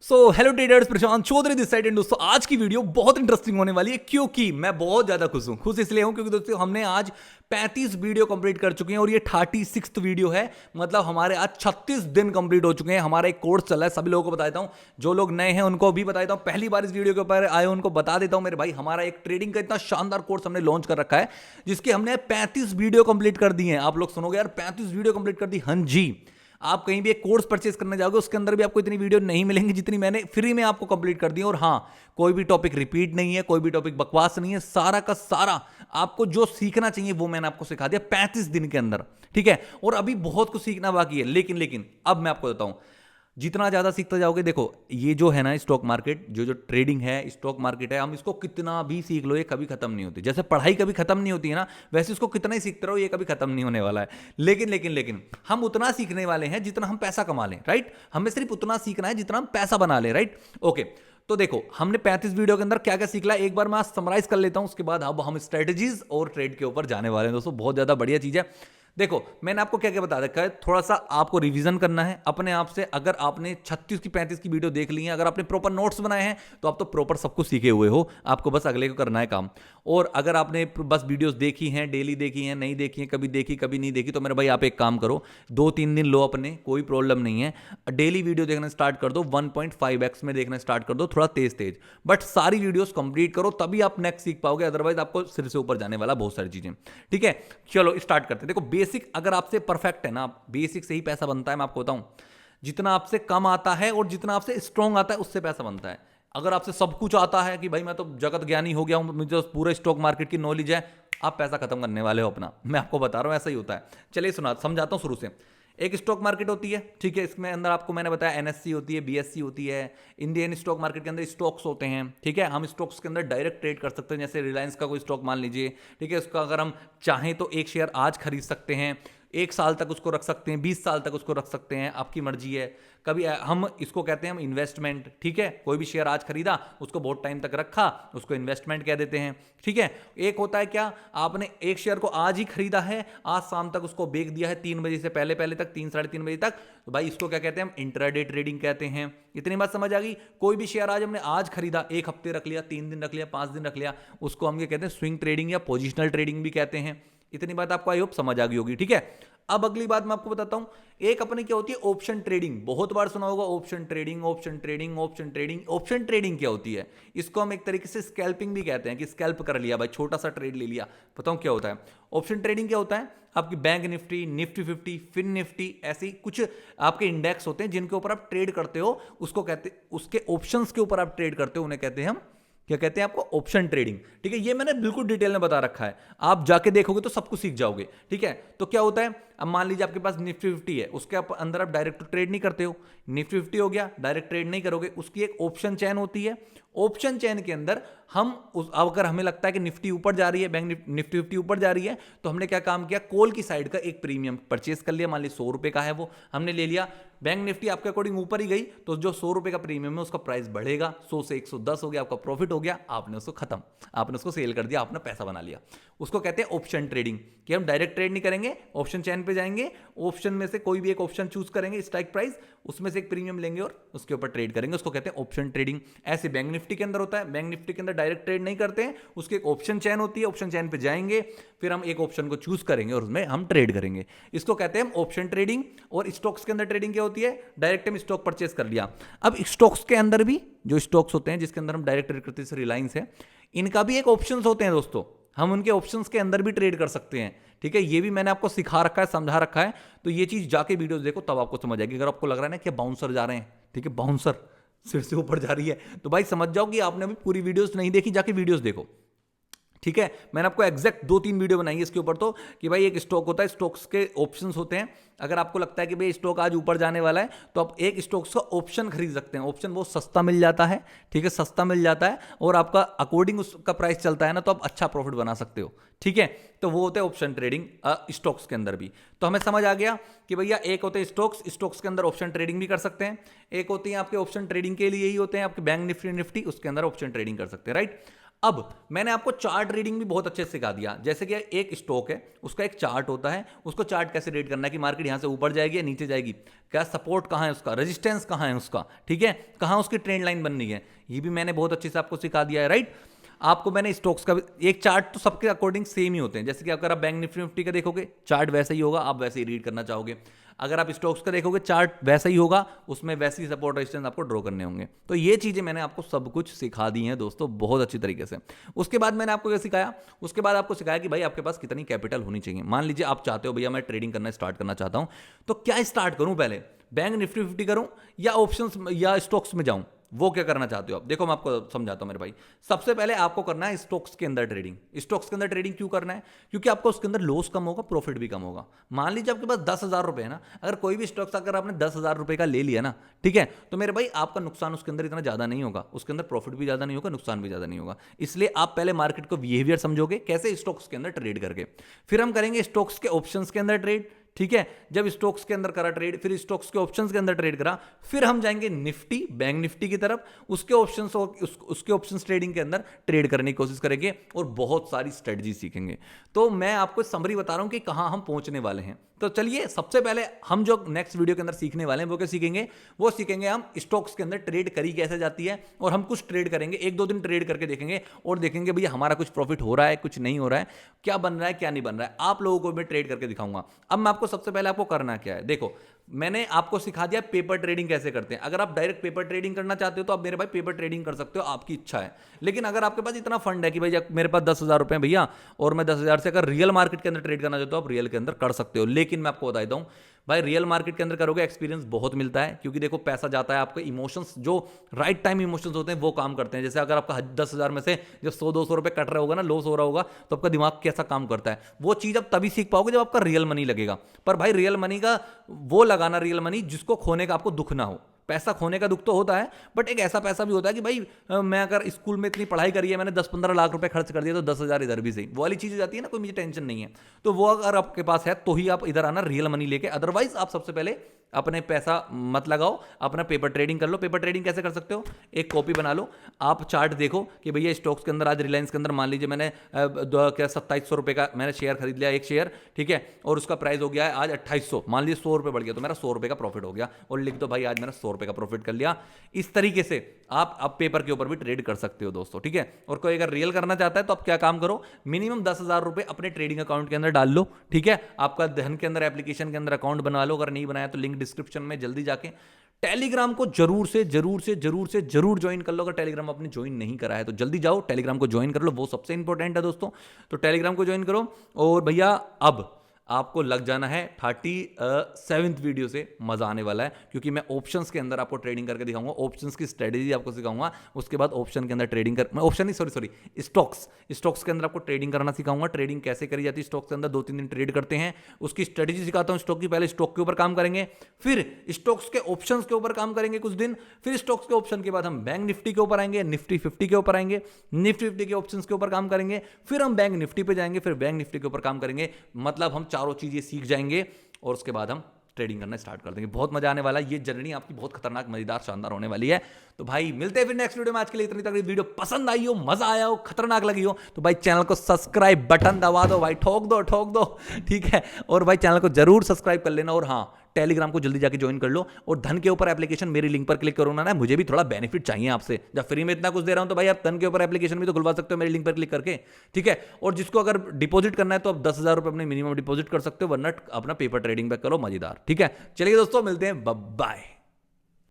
So hello traders, Prashant Chaudhary this side. And दोस्तों, आज की वीडियो बहुत इंटरेस्टिंग होने वाली है क्योंकि मैं बहुत ज्यादा खुश हूं। खुश इसलिए हूं क्योंकि दोस्तों हमने आज 35 वीडियो कंप्लीट कर चुके हैं और ये 36th वीडियो है। मतलब हमारे आज 36 दिन कंप्लीट हो चुके हैं। हमारा एक कोर्स चल रहा है, सभी लोगों को बता देता हूं। जो लोग नए हैं उनको भी बता देता हूं, पहली बार इस वीडियो के ऊपर आए उनको बता देता हूं। मेरे भाई, हमारा एक ट्रेडिंग का इतना शानदार कोर्स हमने लॉन्च कर रखा है जिसके हमने 35 वीडियो कंप्लीट कर दी है। आप लोग सुनोगे यार, 35 वीडियो कंप्लीट कर दी। हाँ जी, आप कहीं भी एक कोर्स परचेज करने जाओगे उसके अंदर भी आपको इतनी वीडियो नहीं मिलेंगी जितनी मैंने फ्री में आपको कंप्लीट कर दी। और हाँ, कोई भी टॉपिक रिपीट नहीं है, कोई भी टॉपिक बकवास नहीं है। सारा का सारा आपको जो सीखना चाहिए वो मैंने आपको सिखा दिया 35 दिन के अंदर। ठीक है, और अभी बहुत कुछ सीखना बाकी है। लेकिन अब मैं आपको बताऊं, जितना ज्यादा सीखते जाओगे, देखो ये जो है ना स्टॉक मार्केट, जो ट्रेडिंग है, स्टॉक मार्केट है, हम इसको कितना भी सीख लो ये कभी खत्म नहीं होती। जैसे पढ़ाई कभी खत्म नहीं होती है ना, वैसे इसको कितना ही सीखते रहो ये कभी खत्म नहीं होने वाला है। लेकिन हम उतना सीखने वाले हैं जितना हम पैसा कमा लें। राइट, हमें सिर्फ उतना सीखना है जितना हम पैसा बना लें। Right, okay. तो देखो, हमने 35 वीडियो के अंदर क्या क्या सीखला एक बार मैं समराइज कर लेता हूं, उसके बाद अब हम स्ट्रेटेजीज और ट्रेड के ऊपर जाने वाले हैं। दोस्तों, बहुत ज्यादा बढ़िया चीज है। देखो, मैंने आपको क्या क्या बता रखा है, थोड़ा सा आपको रिवीजन करना है अपने आप से। अगर आपने 36 की 35 की वीडियो देख ली है, अगर आपने प्रॉपर नोट्स बनाए हैं तो आप तो प्रॉपर सब कुछ सीखे हुए हो। आपको बस अगले को करना है काम। और अगर आपने बस वीडियोस देखी हैं, डेली देखी हैं, नहीं देखी हैं, कभी देखी कभी नहीं देखी, तो मेरे भाई आप एक काम करो, 2-3 दिन लो अपने, कोई प्रॉब्लम नहीं है। डेली वीडियो देखना स्टार्ट कर दो, 1.5x में देखना स्टार्ट कर दो, थोड़ा तेज तेज, बट सारी वीडियोस कंप्लीट करो, तभी आप नेक्स्ट सीख पाओगे। अदरवाइज आपको सिर से ऊपर जाने वाला बहुत सारी चीजें। ठीक है, चलो स्टार्ट करते हैं। देखो, बेसिक अगर आपसे परफेक्ट है ना, बेसिक से ही पैसा बनता है। मैं आपको बताऊं, जितना आपसे कम आता है और जितना आपसे स्ट्रांग आता है उससे पैसा बनता है। अगर आपसे सब कुछ आता है कि भाई मैं तो जगत ज्ञानी हो गया हूं, मुझे तो पूरे स्टॉक मार्केट की नॉलेज है, आप पैसा खत्म करने वाले हो अपना। मैं आपको बता रहा हूं, ऐसा ही होता है। चलिए समझाता हूं शुरू से। एक स्टॉक मार्केट होती है, ठीक है, इसमें अंदर आपको मैंने बताया एनएससी होती है, बीएससी होती है। इंडियन स्टॉक मार्केट के अंदर स्टॉक्स होते हैं। ठीक है, हम स्टॉक्स के अंदर डायरेक्ट ट्रेड कर सकते हैं। जैसे रिलायंस का कोई स्टॉक मान लीजिए, ठीक है, उसका अगर हम चाहें तो एक शेयर आज खरीद सकते हैं, 1 साल तक उसको रख सकते हैं, 20 साल तक उसको रख सकते हैं, आपकी मर्जी है। कभी हम इसको कहते हैं हम इन्वेस्टमेंट। ठीक है, कोई भी शेयर आज खरीदा, उसको बहुत टाइम तक रखा, उसको इन्वेस्टमेंट कह देते हैं। ठीक है, एक होता है क्या, आपने एक शेयर को आज ही खरीदा है, आज शाम तक उसको बेच दिया है, 3 बजे से पहले पहले तक, 3-3:30 बजे तक, तो भाई इसको क्या कहते हैं, हम इंट्राडे ट्रेडिंग कहते हैं। इतनी बात समझ आ गई। कोई भी शेयर आज हमने आज खरीदा, 1 हफ्ते रख लिया, 3 दिन रख लिया, 5 दिन रख लिया, उसको हम ये कहते हैं स्विंग ट्रेडिंग या पोजिशनल ट्रेडिंग भी कहते हैं। इतनी बात आपको आई होप समझ आ गई होगी। ठीक है, अब अगली बात मैं आपको बताता हूं। एक अपनी क्या होती है, ऑप्शन ट्रेडिंग। बहुत बार सुना होगा option trading, option trading, option trading. Option trading क्या होती है, इसको हम एक तरीके से स्कैल्पिंग भी कहते हैं, कि स्कैल्प कर लिया भाई, छोटा सा ट्रेड ले लिया। बताऊं क्या होता है ऑप्शन ट्रेडिंग? क्या होता है, आपकी Bank Nifty, Nifty 50, Fin Nifty, ऐसी कुछ आपके इंडेक्स होते हैं जिनके ऊपर आप ट्रेड करते हो, उसको कहते, उसके ऑप्शंस के ऊपर आप ट्रेड करते हो, उन्हें कहते हैं हम, क्या कहते हैं आपको, ऑप्शन ट्रेडिंग। ठीक है, ये मैंने बिल्कुल डिटेल में बता रखा है, आप जाके देखोगे तो सब कुछ सीख जाओगे। ठीक है, तो क्या होता है, अब मान लीजिए आपके पास निफ्टी 50 है, उसके अंदर आप डायरेक्ट ट्रेड नहीं करते हो। निफ्टी 50 हो गया, डायरेक्ट ट्रेड नहीं करोगे, उसकी एक ऑप्शन चेन होती है। ऑप्शन चेन के अंदर हम अगर हमें लगता है कि निफ्टी ऊपर जा रही है, बैंक निफ्टी 50 ऊपर जा रही है, तो हमने क्या काम किया, कॉल की साइड का एक प्रीमियम परचेस कर लिया। मान लीजिए 100 रुपए का है वो, हमने ले लिया। बैंक निफ्टी आपके अकॉर्डिंग ऊपर ही गई, तो जो 100 रुपए का प्रीमियम है उसका प्राइस बढ़ेगा, 100 से 110 हो गया, आपका प्रॉफिट हो गया, आपने उसको खत्म, आपने उसको सेल कर दिया, आपने पैसा बना लिया। उसको कहते हैं ऑप्शन ट्रेडिंग, कि हम डायरेक्ट ट्रेड नहीं करेंगे, ऑप्शन चेन पे जाएंगे, ऑप्शन में से कोई भी एक ऑप्शन चूज करेंगे, स्ट्राइक प्राइस, उसमें से एक प्रीमियम लेंगे और उसके ऊपर ट्रेड करेंगे, उसको कहते हैं ऑप्शन ट्रेडिंग। ऐसे बैंक निफ्टी के अंदर होता है। बैंक निफ्टी के अंदर डायरेक्ट ट्रेड नहीं करते हैं, उसकी एक ऑप्शन चेन होती है, ऑप्शन चेन पे जाएंगे, फिर हम एक ऑप्शन को चूज करेंगे और उसमें हम ट्रेड करेंगे, इसको कहते हैं ऑप्शन ट्रेडिंग। और स्टॉक्स के अंदर ट्रेडिंग क्या होती है, डायरेक्ट हम स्टॉक परचेस कर लिया। अब स्टॉक्स के अंदर भी जो स्टॉक्स होते हैं जिसके अंदर हम डायरेक्ट ट्रेड करते हैं, रिलायंस है, इनका भी एक ऑप्शंस होते हैं दोस्तों, हम उनके ऑप्शंस के अंदर भी ट्रेड कर सकते हैं। ठीक है, ये भी मैंने आपको सिखा रखा है, समझा रखा है, तो ये चीज जाके वीडियोस देखो तब आपको समझ आएगी। अगर आपको लग रहा है ना कि बाउंसर जा रहे हैं, ठीक है, बाउंसर सिर से ऊपर जा रही है, तो भाई समझ जाओ कि आपने अभी पूरी वीडियोस नहीं देखी, जाके वीडियोस देखो। ठीक है, मैंने आपको एग्जैक्ट 2-3 वीडियो बनाई है इसके ऊपर, तो कि भाई एक स्टॉक होता है, स्टॉक्स के ऑप्शंस होते हैं। अगर आपको लगता है कि भाई स्टॉक आज ऊपर जाने वाला है, तो आप एक स्टॉक्स का ऑप्शन खरीद सकते हैं। ऑप्शन बहुत सस्ता मिल जाता है, ठीक है, सस्ता मिल जाता है, और आपका अकॉर्डिंग उसका प्राइस चलता है ना, तो आप अच्छा प्रॉफिट बना सकते हो। ठीक है, तो वो होता है ऑप्शन ट्रेडिंग स्टॉक्स के अंदर भी। तो हमें समझ आ गया कि भैया एक होते हैं स्टॉक्स, स्टॉक्स के अंदर ऑप्शन ट्रेडिंग भी कर सकते हैं। एक होती है आपके ऑप्शन ट्रेडिंग के लिए ही होते हैं आपके बैंक निफ्टी, उसके अंदर ऑप्शन ट्रेडिंग कर सकते हैं। राइट, अब मैंने आपको चार्ट रीडिंग भी बहुत अच्छे से सिखा दिया। जैसे कि एक स्टॉक है, उसका एक चार्ट होता है, उसको चार्ट कैसे रीड करना है कि मार्केट यहां से ऊपर जाएगी या नीचे जाएगी, क्या सपोर्ट कहां है उसका, रेजिस्टेंस कहां है उसका, ठीक है, कहां उसकी ट्रेंड लाइन बननी है, ये भी मैंने बहुत अच्छे से आपको सिखा दिया है, राइट। आपको मैंने स्टॉक्स का एक चार्ट तो सबके अकॉर्डिंग सेम ही होते हैं। जैसे कि अगर आप बैंक निफ्टी का देखोगे चार्ट वैसा ही होगा, आप वैसे ही रीड करना चाहोगे। अगर आप स्टॉक्स का देखोगे चार्ट वैसा ही होगा, उसमें वैसी सपोर्ट रेजिस्टेंस आपको ड्रॉ करने होंगे। तो ये चीजें मैंने आपको सब कुछ सिखा दी हैं दोस्तों, बहुत अच्छी तरीके से। उसके बाद मैंने आपको क्या सिखाया, उसके बाद आपको सिखाया कि भाई आपके पास कितनी कैपिटल होनी चाहिए। मान लीजिए आप चाहते हो भैया मैं ट्रेडिंग करना स्टार्ट करना चाहता हूं, तो क्या स्टार्ट करूं, पहले बैंक निफ्टी 50 करूं या ऑप्शंस या स्टॉक्स में जाऊं, वो क्या करना चाहते हो आप। देखो मैं आपको समझाता हूं मेरे भाई। सबसे पहले आपको करना है स्टॉक्स के अंदर ट्रेडिंग। स्टॉक्स के अंदर ट्रेडिंग क्यों करना है, क्योंकि आपको उसके अंदर लॉस कम होगा, प्रॉफिट भी कम होगा। मान लीजिए आपके पास 10,000 रुपए है ना, अगर कोई भी स्टॉक्स अगर आपने 10,000 रुपए का ले लिया ना, ठीक है, तो मेरे भाई आपका नुकसान उसके अंदर इतना ज्यादा नहीं होगा, उसके अंदर प्रॉफिट भी ज्यादा नहीं होगा, नुकसान भी ज्यादा नहीं होगा। इसलिए आप पहले मार्केट को बिहेवियर समझोगे कैसे स्टॉक्स के अंदर ट्रेड करके, फिर हम करेंगे स्टॉक्स के ऑप्शंस के अंदर ट्रेड, ठीक है। जब स्टॉक्स के अंदर करा ट्रेड, फिर स्टॉक्स के ऑप्शंस के अंदर ट्रेड करा, फिर हम जाएंगे निफ्टी बैंक निफ्टी की तरफ, उसके ऑप्शंस उसके ऑप्शंस ट्रेडिंग के अंदर ट्रेड करने की कोशिश करेंगे और बहुत सारी स्ट्रेटजी सीखेंगे। तो मैं आपको समरी बता रहा हूं कि कहां हम पहुंचने वाले हैं। तो चलिए सबसे पहले हम जो नेक्स्ट वीडियो के अंदर सीखने वाले हैं वो क्या सीखेंगे, वो सीखेंगे हम स्टॉक्स के अंदर ट्रेड करी कैसे जाती है, और हम कुछ ट्रेड करेंगे, 1-2 दिन ट्रेड करके देखेंगे और देखेंगे भैया हमारा कुछ प्रॉफिट हो रहा है, कुछ नहीं हो रहा है, क्या बन रहा है क्या नहीं बन रहा है, आप लोगों को मैं ट्रेड करके दिखाऊंगा। अब मैं आपको सबसे पहले आपको करना क्या है, देखो मैंने आपको सिखा दिया पेपर ट्रेडिंग कैसे करते हैं। अगर आप डायरेक्ट पेपर ट्रेडिंग करना चाहते हो तो आप मेरे भाई पेपर ट्रेडिंग कर सकते हो, आपकी इच्छा है। लेकिन अगर आपके पास इतना फंड है कि भाई मेरे पास 10,000 रुपए भैया, और मैं 10,000 से अगर रियल मार्केट के अंदर ट्रेड करना चाहते हो, आप रियल के अंदर कर सकते हो। लेकिन मैं आपको बता देता हूं भाई, रियल मार्केट के अंदर करोगे एक्सपीरियंस बहुत मिलता है, क्योंकि देखो पैसा जाता है, आपके इमोशंस जो राइट टाइम इमोशंस होते हैं वो काम करते हैं। जैसे अगर आपका 10,000 में से जब 100-200 रुपए कट रहा होगा ना, लॉस हो रहा होगा, तो आपका दिमाग कैसा काम करता है, वो चीज आप तभी सीख पाओगे जब आपका रियल मनी लगेगा। पर भाई रियल मनी का वो लगाना, रियल मनी जिसको खोने का आपको दुख ना हो। पैसा खोने का दुख तो होता है, बट एक ऐसा पैसा भी होता है कि भाई मैं अगर स्कूल में इतनी पढ़ाई करी है, मैंने 10-15 लाख रुपए खर्च कर दिया, तो 10,000 इधर भी सही, वो वाली चीज हो जाती है ना, कोई मुझे टेंशन नहीं है। तो वो अगर आपके पास है तो ही आप इधर आना रियल मनी लेके, अदरवाइज आप सबसे पहले अपने पैसा मत लगाओ, अपना पेपर ट्रेडिंग कर लो। पेपर ट्रेडिंग कैसे कर सकते हो, एक कॉपी बना लो, आप चार्ट देखो कि भैया स्टॉक्स के अंदर आज रिलायंस के अंदर मान लीजिए मैंने क्या 2700 रुपए का मैंने शेयर खरीद लिया, एक शेयर, ठीक है, और उसका प्राइस हो गया है आज 2800, मान लीजिए 100 रुपए बढ़ गया, तो मेरा 100 रुपए का प्रॉफिट हो गया, और लिख दो भाई आज मैंने 100 रुपए का प्रॉफिट कर लिया। इस तरीके से आप पेपर के ऊपर भी ट्रेड कर सकते हो दोस्तों, ठीक है। और कोई अगर रियल करना चाहता है तो आप क्या काम करो, मिनिमम 10,000 रुपए अपने ट्रेडिंग अकाउंट के अंदर डाल लो, ठीक है। आपका धन के अंदर एप्लीकेशन के अंदर अकाउंट बना लो, अगर नहीं बनाया तो लिंक डिस्क्रिप्शन में जल्दी जाके टेलीग्राम को जरूर से जरूर ज्वाइन कर लो। अगर टेलीग्राम आपने ज्वाइन नहीं करा है तो जल्दी जाओ टेलीग्राम को ज्वाइन कर लो, वो सबसे इंपॉर्टेंट है दोस्तों। तो टेलीग्राम को ज्वाइन करो, और भैया अब आपको लग जाना है 37th वीडियो से, मजा आने वाला है, क्योंकि मैं ऑप्शंस के अंदर आपको ट्रेडिंग करके दिखाऊंगा, ऑप्शंस की स्ट्रेटेजी आपको सिखाऊंगा। उसके बाद ऑप्शन के अंदर ट्रेडिंग कर, मैं ऑप्शन नहीं सॉरी स्टॉक्स के अंदर आपको ट्रेडिंग करना सिखाऊंगा। ट्रेडिंग कैसे करी जाती है स्टॉक्स के अंदर, 2-3 दिन ट्रेड करते हैं, उसकी स्ट्रेटेजी सिखाता हूं स्टॉक की। पहले स्टॉक के ऊपर काम करेंगे, फिर स्टॉक्स के ऑप्शंस के ऊपर काम करेंगे कुछ दिन, फिर स्टॉक्स के ऑप्शन के बाद हम बैंक निफ्टी के ऊपर आएंगे, निफ्टी 50 के ऊपर आएंगे, निफ्टी 50 के ऑप्शंस के ऊपर काम करेंगे, फिर हम बैंक निफ्टी पे जाएंगे, फिर बैंक निफ्टी के ऊपर काम करेंगे। मतलब हम चारों चीजें सीख जाएंगे और उसके बाद हम ट्रेडिंग करना स्टार्ट कर देंगे। बहुत मजा आने वाला है, ये जर्नी आपकी बहुत खतरनाक, मजेदार, शानदार होने वाली है। तो भाई मिलते हैं फिर नेक्स्ट वीडियो में। आज के लिए इतनी तक वीडियो पसंद आई हो, मजा आया हो, खतरनाक लगी हो, तो भाई चैनल को सब्सक्राइब बटन दबा दो भाई, ठोक दो, ठीक है। और भाई चैनल को जरूर सब्सक्राइब कर लेना, और हाँ टेलीग्राम को जल्दी जाके ज्वाइन कर लो, और धन के ऊपर एप्लीकेशन मेरी लिंक पर क्लिक करो ना, मुझे भी थोड़ा बेनिफिट चाहिए आपसे। जब फ्री में इतना कुछ दे रहा हूं तो भाई आप धन के ऊपर एप्लीकेशन भी तो खुलवा सकते हो मेरी लिंक पर क्लिक करके, ठीक है। और जिसको अगर डिपॉजिट करना है तो आप 10,000 रुपए अपने मिनिमम डिपॉजिट कर सकते हो, वरना अपना पेपर ट्रेडिंग बैक करो, मजेदार, ठीक है। चलिए दोस्तों मिलते हैं, बाय।